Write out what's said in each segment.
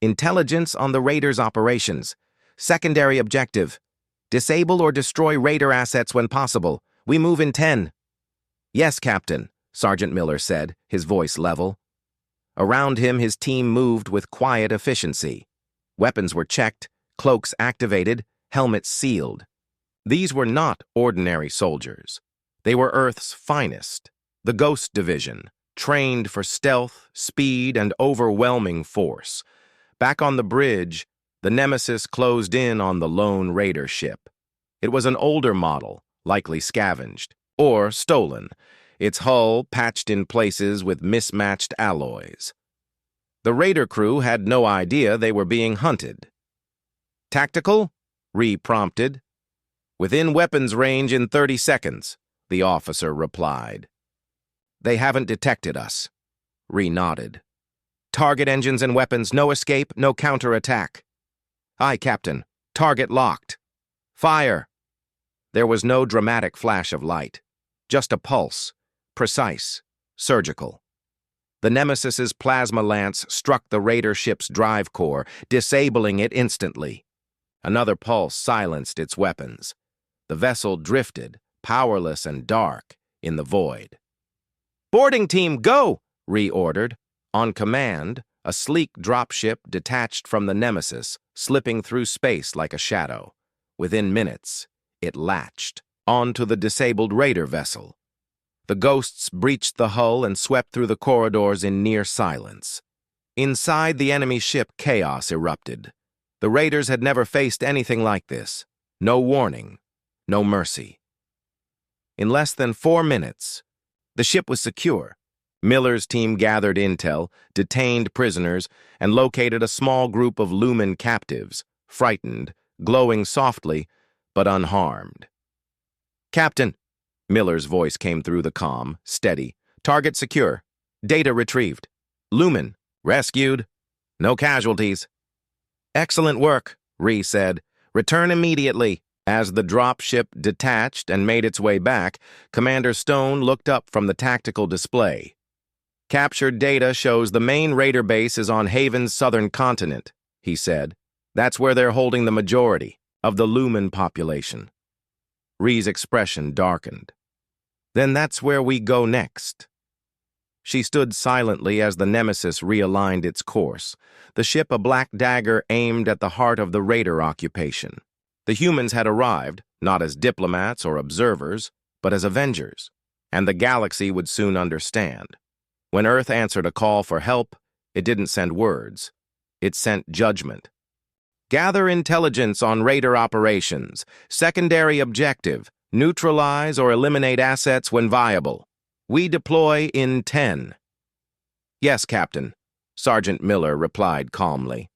Intelligence on the Raiders' operations. Secondary objective. Disable or destroy Raider assets when possible. We move in 10. Yes, Captain, Sergeant Miller said, his voice level. Around him, his team moved with quiet efficiency. Weapons were checked, cloaks activated, helmets sealed. These were not ordinary soldiers. They were Earth's finest, the Ghost Division, trained for stealth, speed, and overwhelming force. Back on the bridge, the Nemesis closed in on the lone Raider ship. It was an older model, likely scavenged, or stolen, its hull patched in places with mismatched alloys. The Raider crew had no idea they were being hunted. Tactical? Ree prompted. Within weapons range in 30 seconds, the officer replied. They haven't detected us. Ree nodded. Target engines and weapons, no escape, no counterattack. Aye, Captain. Target locked. Fire! There was no dramatic flash of light, just a pulse, precise, surgical. The Nemesis's plasma lance struck the Raider ship's drive core, disabling it instantly. Another pulse silenced its weapons. The vessel drifted, powerless and dark, in the void. Boarding team, go! Ree ordered. On command, a sleek dropship detached from the Nemesis, slipping through space like a shadow. Within minutes, it latched onto the disabled Raider vessel. The ghosts breached the hull and swept through the corridors in near silence. Inside the enemy ship, chaos erupted. The Raiders had never faced anything like this. No warning, no mercy. In less than 4 minutes, the ship was secure. Miller's team gathered intel, detained prisoners, and located a small group of Lumen captives, frightened, glowing softly, but unharmed. Captain, Miller's voice came through the comm, steady. Target secure. Data retrieved. Lumen, rescued. No casualties. Excellent work, Ree said. Return immediately. As the dropship detached and made its way back, Commander Stone looked up from the tactical display. Captured data shows the main Raider base is on Haven's southern continent, he said. That's where they're holding the majority of the Lumen population. Ree's expression darkened. Then that's where we go next. She stood silently as the Nemesis realigned its course, the ship a black dagger aimed at the heart of the Raider occupation. The humans had arrived, not as diplomats or observers, but as avengers, and the galaxy would soon understand. When Earth answered a call for help, it didn't send words. It sent judgment. Gather intelligence on Raider operations. Secondary objective, neutralize or eliminate assets when viable. We deploy in 10. Yes, Captain, Sergeant Miller replied calmly.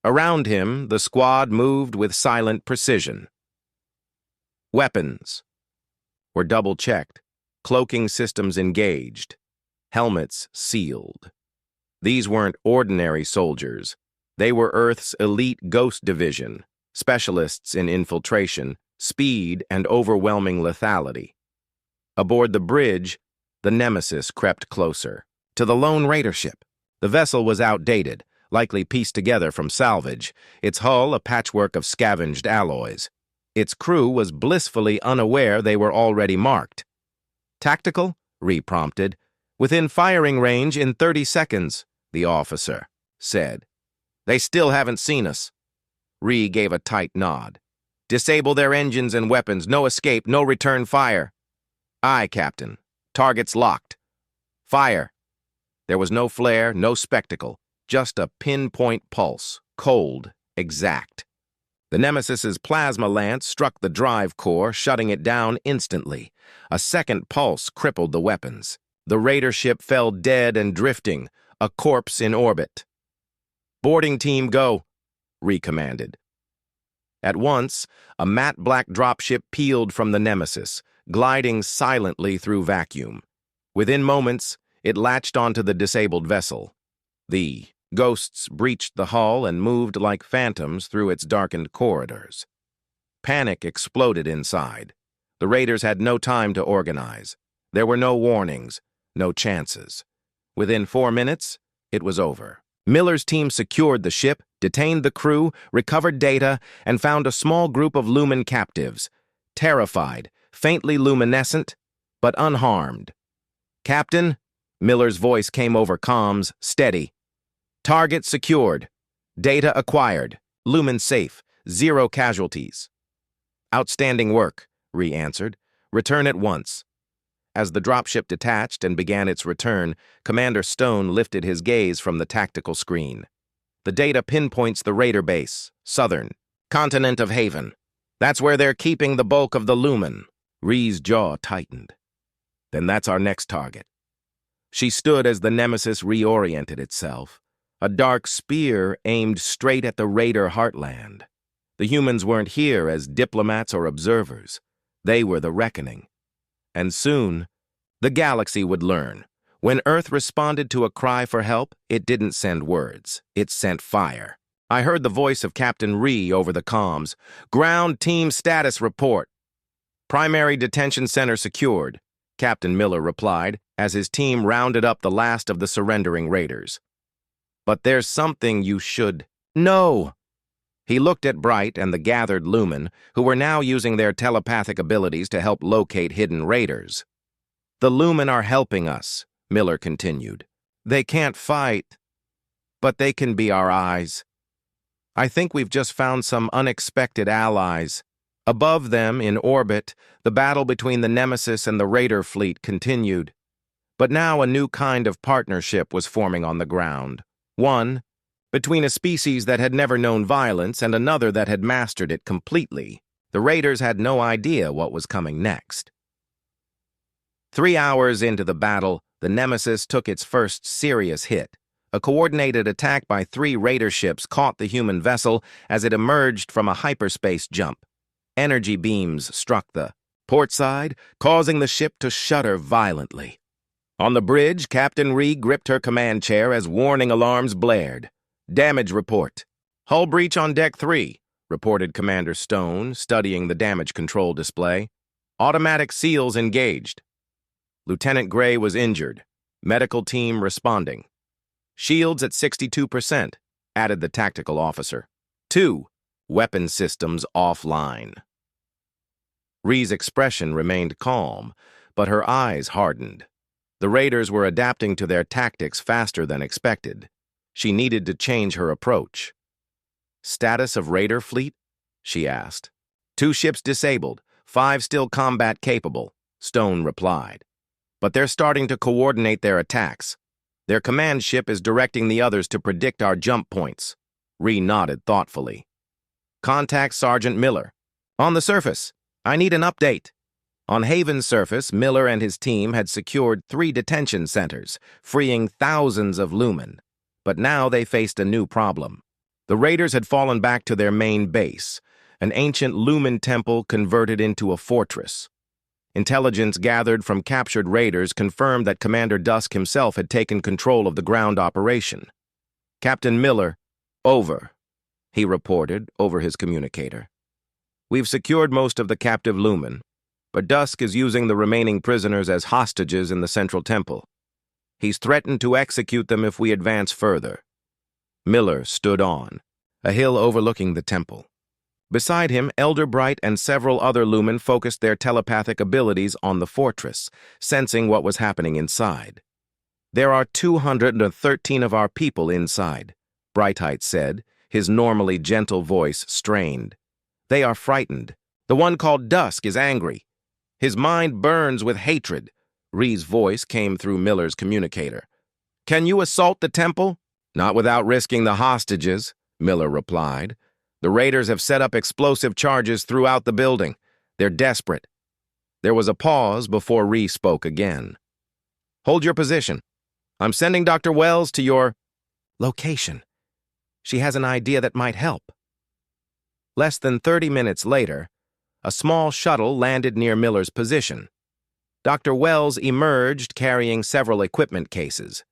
Around him, the squad moved with silent precision. Weapons were double-checked, cloaking systems engaged, helmets sealed. These weren't ordinary soldiers. They were Earth's elite Ghost Division, specialists in infiltration, speed, and overwhelming lethality. Aboard the bridge, the Nemesis crept closer. To the lone Raider ship. The vessel was outdated, likely pieced together from salvage, its hull a patchwork of scavenged alloys. Its crew was blissfully unaware they were already marked. Tactical? Ree prompted. Within firing range in 30 seconds, the officer said. They still haven't seen us. Ree gave a tight nod. Disable their engines and weapons. No escape, no return fire. Aye, Captain. Targets locked. Fire. There was no flare, no spectacle, just a pinpoint pulse, cold, exact. The Nemesis's plasma lance struck the drive core, shutting it down instantly. A second pulse crippled the weapons. The Raider ship fell dead and drifting, a corpse in orbit. Boarding team, go, Ree commanded. At once, a matte black dropship peeled from the Nemesis, gliding silently through vacuum. Within moments, it latched onto the disabled vessel. The ghosts breached the hull and moved like phantoms through its darkened corridors. Panic exploded inside. The Raiders had no time to organize. There were no warnings, no chances. Within 4 minutes, it was over. Miller's team secured the ship, detained the crew, recovered data, and found a small group of Lumen captives, terrified, faintly luminescent, but unharmed. "Captain," Miller's voice came over comms, steady. "Target secured. Data acquired. Lumen safe. 0 casualties." "Outstanding work," Ree answered. "Return at once." As the dropship detached and began its return, Commander Stone lifted his gaze from the tactical screen. "The data pinpoints the raider base, southern, continent of Haven. That's where they're keeping the bulk of the Lumen." Ree's jaw tightened. "Then that's our next target." She stood as the Nemesis reoriented itself, a dark spear aimed straight at the raider heartland. The humans weren't here as diplomats or observers. They were the reckoning. And soon, the galaxy would learn. When Earth responded to a cry for help, it didn't send words. It sent fire. I heard the voice of Captain Ree over the comms. "Ground team status report." "Primary detention center secured," Captain Miller replied as his team rounded up the last of the surrendering raiders. "But there's something you should know." He looked at Bright and the gathered Lumen, who were now using their telepathic abilities to help locate hidden raiders. "The Lumen are helping us," Miller continued. "They can't fight, but they can be our eyes. I think we've just found some unexpected allies." Above them, in orbit, the battle between the Nemesis and the Raider fleet continued. But now a new kind of partnership was forming on the ground. One between a species that had never known violence and another that had mastered it completely. The Raiders had no idea what was coming next. 3 hours into the battle, the Nemesis took its first serious hit. A coordinated attack by 3 Raider ships caught the human vessel as it emerged from a hyperspace jump. Energy beams struck the port side, causing the ship to shudder violently. On the bridge, Captain Ree gripped her command chair as warning alarms blared. "Damage report." "Hull breach on Deck 3, reported Commander Stone, studying the damage control display. "Automatic seals engaged." Lieutenant Gray was injured. Medical team responding. "Shields at 62%, added the tactical officer. 2. Weapon systems offline. Ree's expression remained calm, but her eyes hardened. The Raiders were adapting to their tactics faster than expected. She needed to change her approach. "Status of Raider fleet?" she asked. "2 ships disabled, 5 still combat capable," Stone replied. "But they're starting to coordinate their attacks. Their command ship is directing the others to predict our jump points." Ree nodded thoughtfully. "Contact Sergeant Miller." "On the surface. I need an update." On Haven's surface, Miller and his team had secured 3 detention centers, freeing thousands of Lumen. But now they faced a new problem. The Raiders had fallen back to their main base, an ancient Lumen temple converted into a fortress. Intelligence gathered from captured Raiders confirmed that Commander Dusk himself had taken control of the ground operation. "Captain Miller, over," he reported over his communicator. "We've secured most of the captive Lumen, but Dusk is using the remaining prisoners as hostages in the central temple. He's threatened to execute them if we advance further." Miller stood on, a hill overlooking the temple. Beside him, Elder Bright and several other Lumen focused their telepathic abilities on the fortress, sensing what was happening inside. "There are 213 of our people inside," Brightheight said, his normally gentle voice strained. "They are frightened. The one called Dusk is angry. His mind burns with hatred." Ree's voice came through Miller's communicator. "Can you assault the temple?" "Not without risking the hostages," Miller replied. "The Raiders have set up explosive charges throughout the building. They're desperate." There was a pause before Ree spoke again. "Hold your position. I'm sending Dr. Wells to your location. She has an idea that might help." Less than 30 minutes later, a small shuttle landed near Miller's position. Dr. Wells emerged carrying several equipment cases.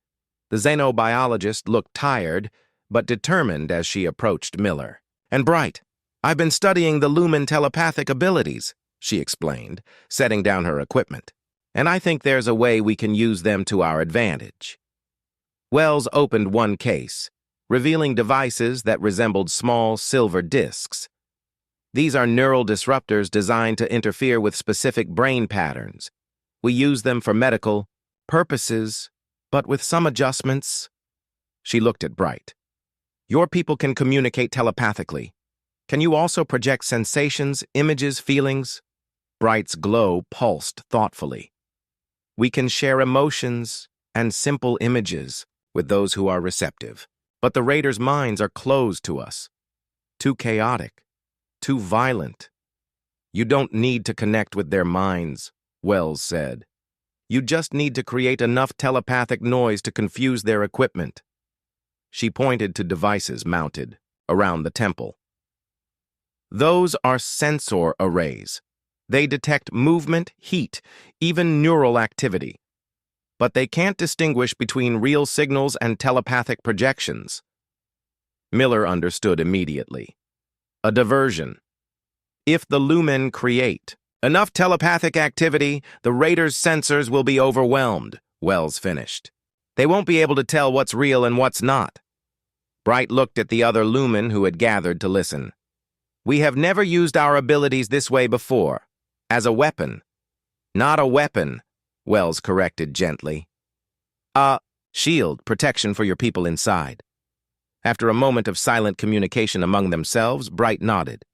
The xenobiologist looked tired, but determined as she approached Miller. "And Bright, I've been studying the Lumen telepathic abilities," she explained, setting down her equipment. "And I think there's a way we can use them to our advantage." Wells opened one case, revealing devices that resembled small silver discs. These are neural disruptors designed to interfere with specific brain patterns. We use them for medical purposes, but with some adjustments. She looked at Bright. Your people can communicate telepathically. Can you also project sensations, images, feelings? Bright's glow pulsed thoughtfully. We can share emotions and simple images with those who are receptive. But the raiders' minds are closed to us. Too chaotic. Too violent. You don't need to connect with their minds, Wells said. You just need to create enough telepathic noise to confuse their equipment. She pointed to devices mounted around the temple. Those are sensor arrays. They detect movement, heat, even neural activity. But they can't distinguish between real signals and telepathic projections. Miller understood immediately. A diversion. If the Lumen create enough telepathic activity, the raiders' sensors will be overwhelmed, Wells finished. They won't be able to tell what's real and what's not. Bright looked at the other Lumen who had gathered to listen. We have never used our abilities this way before. As a weapon. Not a weapon, Wells corrected gently. Shield, protection for your people inside. After a moment of silent communication among themselves, Bright nodded.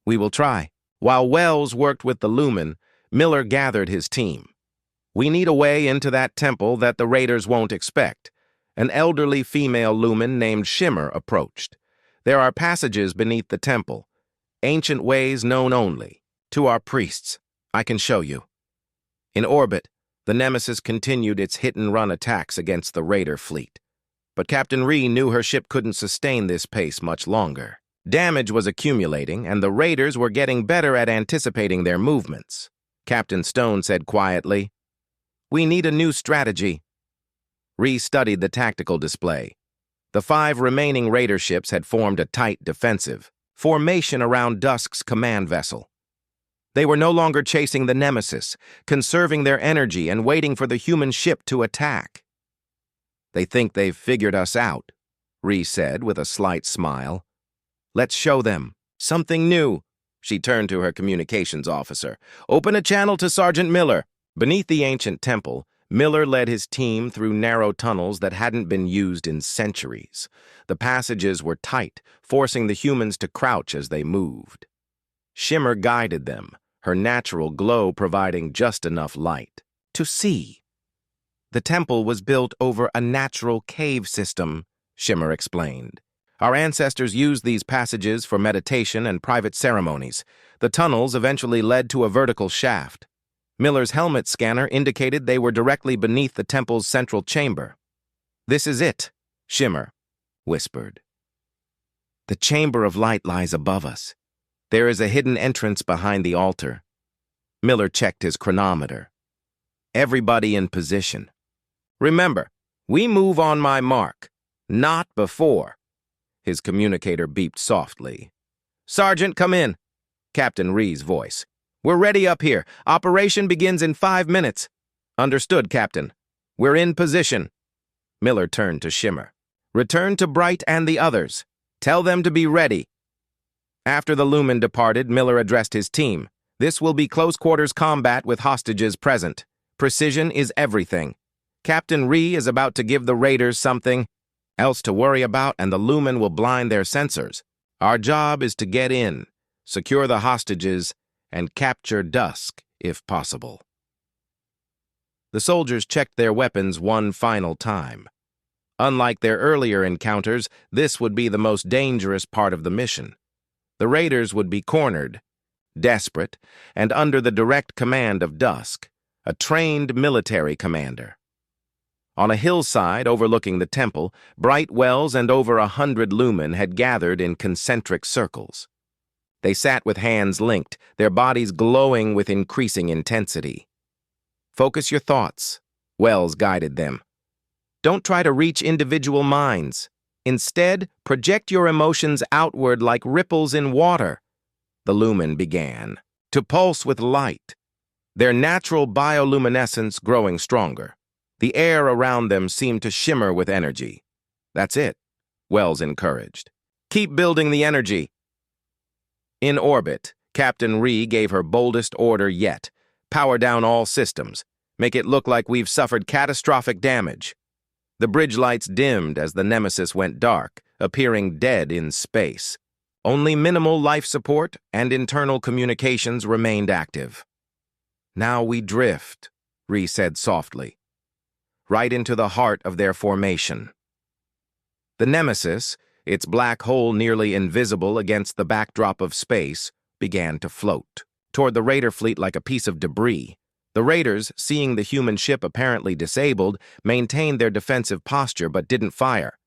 We will try. While Wells worked with the Lumen, Miller gathered his team. We need a way into that temple that the raiders won't expect. An elderly female Lumen named Shimmer approached. There are passages beneath the temple, ancient ways known only to our priests. I can show you. In orbit, the Nemesis continued its hit-and-run attacks against the raider fleet. But Captain Rhee knew her ship couldn't sustain this pace much longer. Damage was accumulating, and the raiders were getting better at anticipating their movements. Captain Stone said quietly, We need a new strategy. Rhee studied the tactical display. The 5 remaining raider ships had formed a tight defensive formation around Dusk's command vessel. They were no longer chasing the Nemesis, conserving their energy and waiting for the human ship to attack. They think they've figured us out, Rhee said with a slight smile. Let's show them something new. She turned to her communications officer. Open a channel to Sergeant Miller. Beneath the ancient temple, Miller led his team through narrow tunnels that hadn't been used in centuries. The passages were tight, forcing the humans to crouch as they moved. Shimmer guided them, her natural glow providing just enough light to see. The temple was built over a natural cave system, Shimmer explained. Our ancestors used these passages for meditation and private ceremonies. The tunnels eventually led to a vertical shaft. Miller's helmet scanner indicated they were directly beneath the temple's central chamber. This is it, Shimmer whispered. The Chamber of Light lies above us. There is a hidden entrance behind the altar. Miller checked his chronometer. Everybody in position. Remember, we move on my mark, not before. His communicator beeped softly. Sergeant, come in. Captain Rhee's voice. We're ready up here. Operation begins in 5 minutes. Understood, Captain. We're in position. Miller turned to Shimmer. Return to Bright and the others. Tell them to be ready. After the Lumen departed, Miller addressed his team. This will be close-quarters combat with hostages present. Precision is everything. Captain Rhee is about to give the raiders something else to worry about, and the Lumen will blind their sensors. Our job is to get in, secure the hostages, and capture Dusk, if possible. The soldiers checked their weapons one final time. Unlike their earlier encounters, this would be the most dangerous part of the mission. The raiders would be cornered, desperate, and under the direct command of Dusk, a trained military commander. On a hillside overlooking the temple, Bright Wells and over 100 Lumen had gathered in concentric circles. They sat with hands linked, their bodies glowing with increasing intensity. Focus your thoughts, Wells guided them. Don't try to reach individual minds. Instead, project your emotions outward like ripples in water. The Lumen began to pulse with light, their natural bioluminescence growing stronger. The air around them seemed to shimmer with energy. That's it. Wells encouraged. Keep building the energy. In orbit, Captain Rhee gave her boldest order yet. Power down all systems. Make it look like we've suffered catastrophic damage. The bridge lights dimmed as the Nemesis went dark, appearing dead in space. Only minimal life support and internal communications remained active. Now we drift, Rhee said softly, right into the heart of their formation. The Nemesis, its black hole nearly invisible against the backdrop of space, began to float toward the Raider fleet like a piece of debris. The Raiders, seeing the human ship apparently disabled, maintained their defensive posture but didn't fire.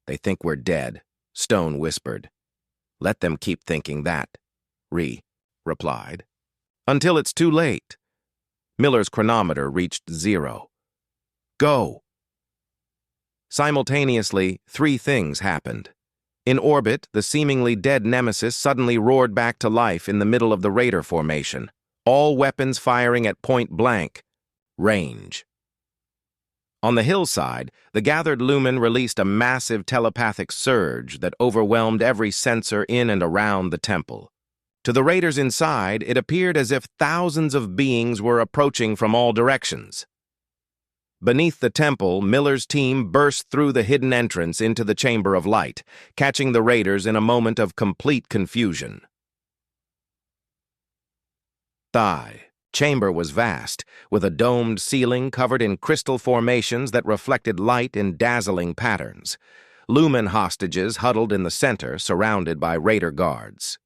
They think we're dead, Stone whispered. Let them keep thinking that, Rhee replied. Until it's too late. Miller's chronometer reached 0. Go. Simultaneously, 3 things happened. In orbit, the seemingly dead Nemesis suddenly roared back to life in the middle of the Raider formation, all weapons firing at point-blank range. On the hillside, the gathered Lumen released a massive telepathic surge that overwhelmed every sensor in and around the temple. To the Raiders inside, it appeared as if thousands of beings were approaching from all directions. Beneath the temple, Miller's team burst through the hidden entrance into the Chamber of Light, catching the Raiders in a moment of complete confusion. The chamber was vast, with a domed ceiling covered in crystal formations that reflected light in dazzling patterns. Lumen hostages huddled in the center, surrounded by Raider guards.